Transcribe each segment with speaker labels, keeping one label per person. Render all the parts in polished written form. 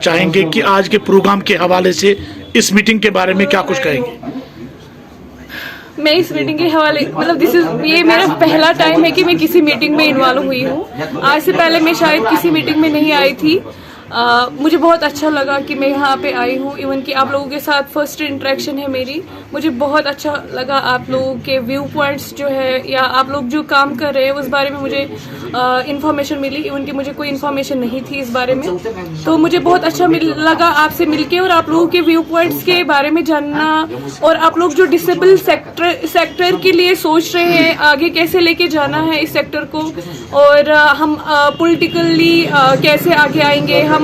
Speaker 1: चाहेंगे कि आज के प्रोग्राम के हवाले से इस मीटिंग के बारे में क्या कुछ कहेंगे?
Speaker 2: मैं इस मीटिंग के हवाले ये मेरा पहला टाइम है कि मैं किसी मीटिंग में इन्वॉल्व हुई हूँ। आज से पहले मैं शायद किसी मीटिंग में नहीं आई थी। मुझे बहुत अच्छा लगा कि मैं यहाँ पे आई हूँ। इवन कि आप लोगों के साथ फर्स्ट इंटरेक्शन है मेरी। मुझे बहुत अच्छा लगा आप लोगों के व्यू पॉइंट्स जो है या आप लोग जो काम कर रहे हैं उस बारे में मुझे इन्फॉर्मेशन मिली। इवन कि मुझे कोई इन्फॉर्मेशन नहीं थी इस बारे में, तो मुझे बहुत अच्छा लगा आपसे मिलके और आप लोगों के व्यू पॉइंट्स के बारे में जानना। और आप लोग जो डिसेबल सेक्टर के लिए सोच रहे हैं, आगे कैसे लेके जाना है इस सेक्टर को, और हम पॉलिटिकली कैसे आगे आएंगे, हम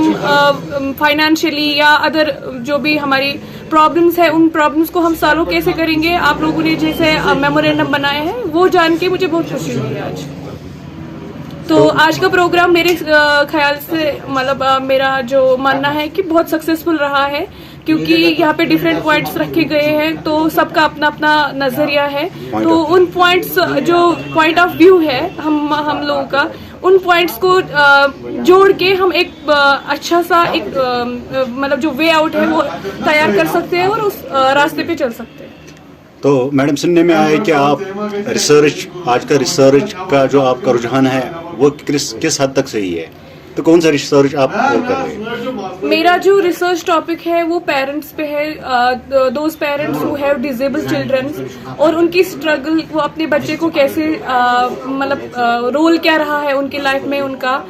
Speaker 2: फाइनेंशियली या अदर जो भी हमारी प्रॉब्लम्स है उन प्रॉब्लम्स को हम सॉल्व कैसे करेंगे, आप लोगों ने जैसे मेमोरेंडम बनाए हैं वो जान के मुझे बहुत खुशी हुई आज। तो आज का प्रोग्राम मेरे ख्याल से मेरा जो मानना है कि बहुत सक्सेसफुल रहा है, क्योंकि यहाँ पे डिफरेंट पॉइंट्स रखे गए हैं, तो सबका अपना अपना नजरिया है। तो उन पॉइंट्स जो पॉइंट ऑफ व्यू है हम लोगों का, उन पॉइंट्स को जोड़ के हम एक अच्छा सा एक जो वे आउट है वो तैयार कर सकते हैं और उस रास्ते पे चल सकते हैं।
Speaker 3: तो मैडम, सुनने में आया कि आप आज का रिसर्च का जो आपका रुझान है वो किस हद तक सही है, तो कौन सा रिसर्च आप कर रहे हैं?
Speaker 2: मेरा जो रिसर्च टॉपिक है वो पेरेंट्स पे है। Those parents who have disable children और उनकी स्ट्रगल, वो अपने बच्चे को कैसे रोल क्या रहा है उनकी लाइफ में, उनका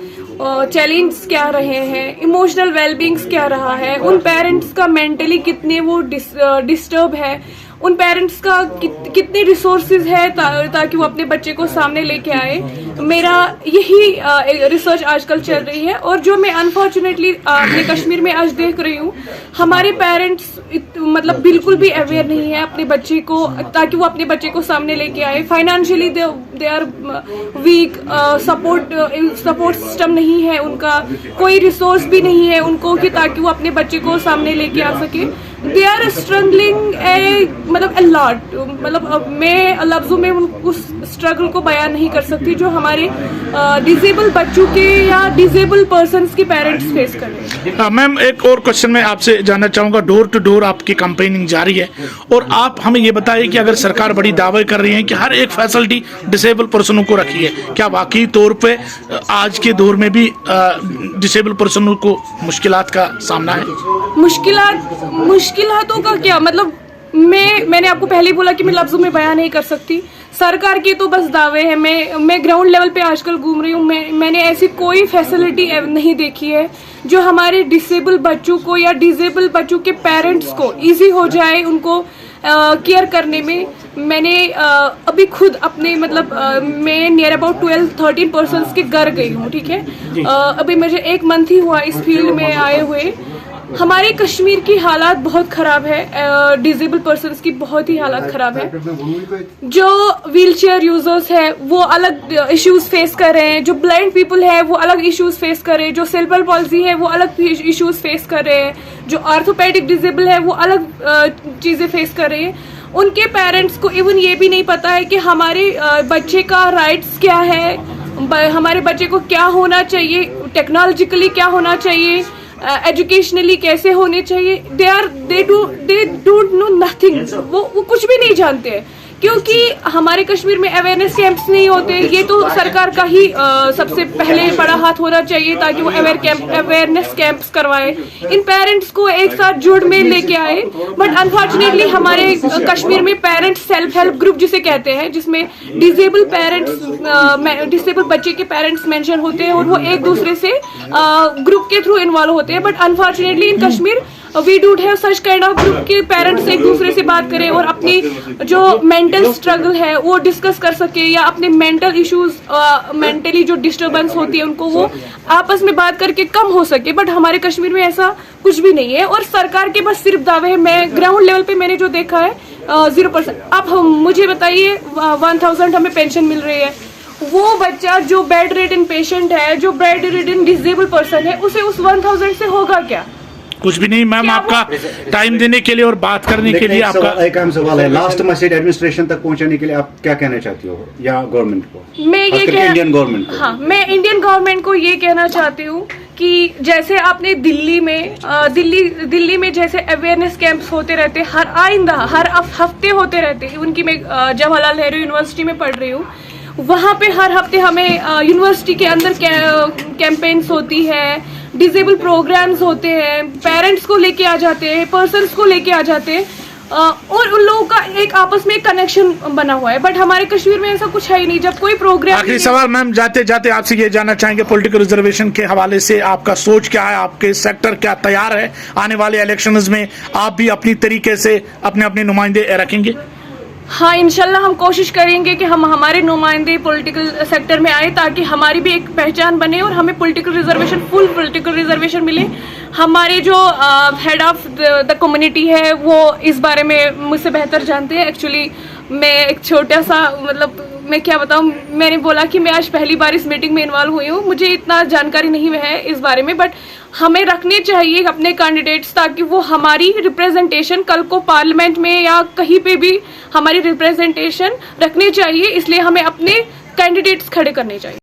Speaker 2: चैलेंज क्या रहे हैं, इमोशनल वेलबींग्स क्या रहा है, उन पेरेंट्स का मेंटली कितने वो डिस्टर्ब है, उन पेरेंट्स का कितने रिसोर्सेज है ताकि वो अपने बच्चे को सामने लेके आए। मेरा यही रिसर्च आजकल चल रही है। और जो मैं अनफॉर्चुनेटली अपने कश्मीर में आज देख रही हूँ, हमारे पेरेंट्स बिल्कुल भी अवेयर नहीं है अपने बच्चे को, ताकि वो अपने बच्चे को सामने लेके आए। Financially they are weak, support system नहीं है उनका, कोई रिसोर्स भी नहीं है उनको कि ताकि वो अपने बच्चे को सामने लेके आ सके। They are struggling a lot। मैं लफ्जों में उस स्ट्रगल को बयान नहीं कर सकती जो हमारे डिसेबल बच्चों के या डिसेबल पर्सन्स के पेरेंट्स फेस कर रहे हैं।
Speaker 1: मैम, एक और क्वेश्चन मैं आपसे जानना चाहूंगा। डोर टू डोर आपकी कैंपेनिंग जारी है, और आप हमें ये बताइए कि अगर सरकार बड़ी दावे कर रही है कि हर एक फैसिलिटी डिसेबल पर्सनों को रखी है, क्या वाकई तौर पे आज के दौर में भी डिसेबल पर्सनों को मुश्किलात का सामना है?
Speaker 2: मुश्किलातों का क्या मैंने आपको पहले ही बोला कि मैं लफ्जों में बयान नहीं कर सकती। सरकार के तो बस दावे हैं। मैं ग्राउंड लेवल पे आजकल घूम रही हूँ। मैंने ऐसी कोई फैसिलिटी नहीं देखी है जो हमारे डिसेबल बच्चों को या डिसेबल बच्चों के पेरेंट्स को इजी हो जाए उनको केयर करने में। मैंने अभी खुद अपने मैं नियर अबाउट 12-13 पर्सन्स के घर गई हूँ, ठीक है। अभी मुझे 1 मंथ ही हुआ इस फील्ड में आए हुए। हमारे कश्मीर की हालात बहुत ख़राब है, डिसेबल पर्सन्स की बहुत ही हालात ख़राब है। जो व्हील चेयर यूजर्स है वो अलग इश्यूज फेस कर रहे हैं, जो ब्लाइंड पीपल है वो अलग इश्यूज फेस कर रहे हैं, जो सेरेब्रल पॉल्सी है वो अलग इश्यूज फेस कर रहे हैं, जो आर्थोपेडिक डिसेबल है वो अलग चीज़ें फेस कर रहे हैं। उनके पेरेंट्स को इवन ये भी नहीं पता है कि हमारे बच्चे का राइट्स क्या है, हमारे बच्चे को क्या होना चाहिए, टेक्नोलॉजिकली क्या होना चाहिए, एजुकेशनली कैसे होने चाहिए। They don't know nothing. वो कुछ भी नहीं जानते हैं, क्योंकि हमारे कश्मीर में अवेयरनेस कैंप्स नहीं होते। ये तो सरकार का ही सबसे पहले बड़ा हाथ होना चाहिए ताकि वो अवेयरनेस कैंप्स करवाए, इन पेरेंट्स को एक साथ जुड़ में लेके आए। बट अनफॉर्चुनेटली हमारे कश्मीर में पेरेंट्स सेल्फ हेल्प ग्रुप जिसे कहते हैं, जिसमें डिसेबल बच्चे के पेरेंट्स मेंशन होते हैं और वो एक दूसरे से ग्रुप के थ्रू इन्वॉल्व होते हैं। But unfortunately in Kashmir we don't have such kind of group के पेरेंट्स एक दूसरे से बात करें और अपनी जो मेंटल स्ट्रगल है वो डिस्कस कर सके, या अपने मेंटल इश्यूज, मेंटली जो डिस्टर्बेंस होती है उनको वो आपस में बात करके कम हो सके। बट हमारे कश्मीर में ऐसा कुछ भी नहीं है और सरकार के बस सिर्फ दावे हैं। मैं ग्राउंड लेवल पे मैंने जो देखा है 0%। अब मुझे बताइए 1000 हमें पेंशन मिल रही है, वो बच्चा जो बेड रिडन पेशेंट है, जो बेड रिडन डिसेबल पर्सन है, उसे उस 1000 से होगा क्या?
Speaker 1: कुछ भी नहीं। मैम, आपका टाइम देने के लिए और बात करने के लिए आपका
Speaker 3: एक अहम सवाल है। लास्ट मैसेज एडमिनिस्ट्रेशन तक पहुंचाने के लिए आप क्या कहना चाहती हो, या गवर्नमेंट को?
Speaker 2: मैं ये
Speaker 3: इंडियन गवर्नमेंट को।
Speaker 2: हाँ, मैं इंडियन गवर्नमेंट को ये कहना चाहती हूँ कि जैसे आपने दिल्ली में जैसे अवेयरनेस कैंप्स होते रहते, हर आइंदा हर हफ्ते होते रहते। उनकी मैं जवाहरलाल नेहरू यूनिवर्सिटी में पढ़ रही हूँ, वहाँ पे हर हफ्ते हमें यूनिवर्सिटी के अंदर कैंपेन्स होती है, डिसेबल प्रोग्राम्स होते हैं, पेरेंट्स को लेके आ जाते हैं, पर्सन्स को लेके आ जाते हैं, और उन लोगों का एक आपस में कनेक्शन बना हुआ है। बट हमारे कश्मीर में ऐसा कुछ है ही नहीं। जब कोई प्रोग्राम,
Speaker 1: आखिरी सवाल मैम, जाते जाते आपसे ये जानना चाहेंगे, पॉलिटिकल रिजर्वेशन के हवाले से आपका सोच क्या है? आपके सेक्टर क्या तैयार है? आने वाले इलेक्शंस में आप भी अपनी तरीके से अपने नुमाइंदे रखेंगे?
Speaker 2: हाँ, इंशाल्लाह हम कोशिश करेंगे कि हम हमारे नुमाइंदे पॉलिटिकल सेक्टर में आए, ताकि हमारी भी एक पहचान बने और हमें political reservation, full political reservation मिले। हमारे जो हेड ऑफ द कम्युनिटी है वो इस बारे में मुझसे बेहतर जानते हैं। एक्चुअली मैं एक छोटा सा, मतलब मैं क्या बताऊँ, मैंने बोला कि मैं आज पहली बार इस मीटिंग में इन्वॉल्व हुई हूँ, मुझे इतना जानकारी नहीं है इस बारे में। बट हमें रखने चाहिए अपने कैंडिडेट्स, ताकि वो हमारी रिप्रेजेंटेशन कल को पार्लियामेंट में या कहीं पे भी हमारी रिप्रेजेंटेशन रखनी चाहिए। इसलिए हमें अपने कैंडिडेट्स खड़े करने चाहिए।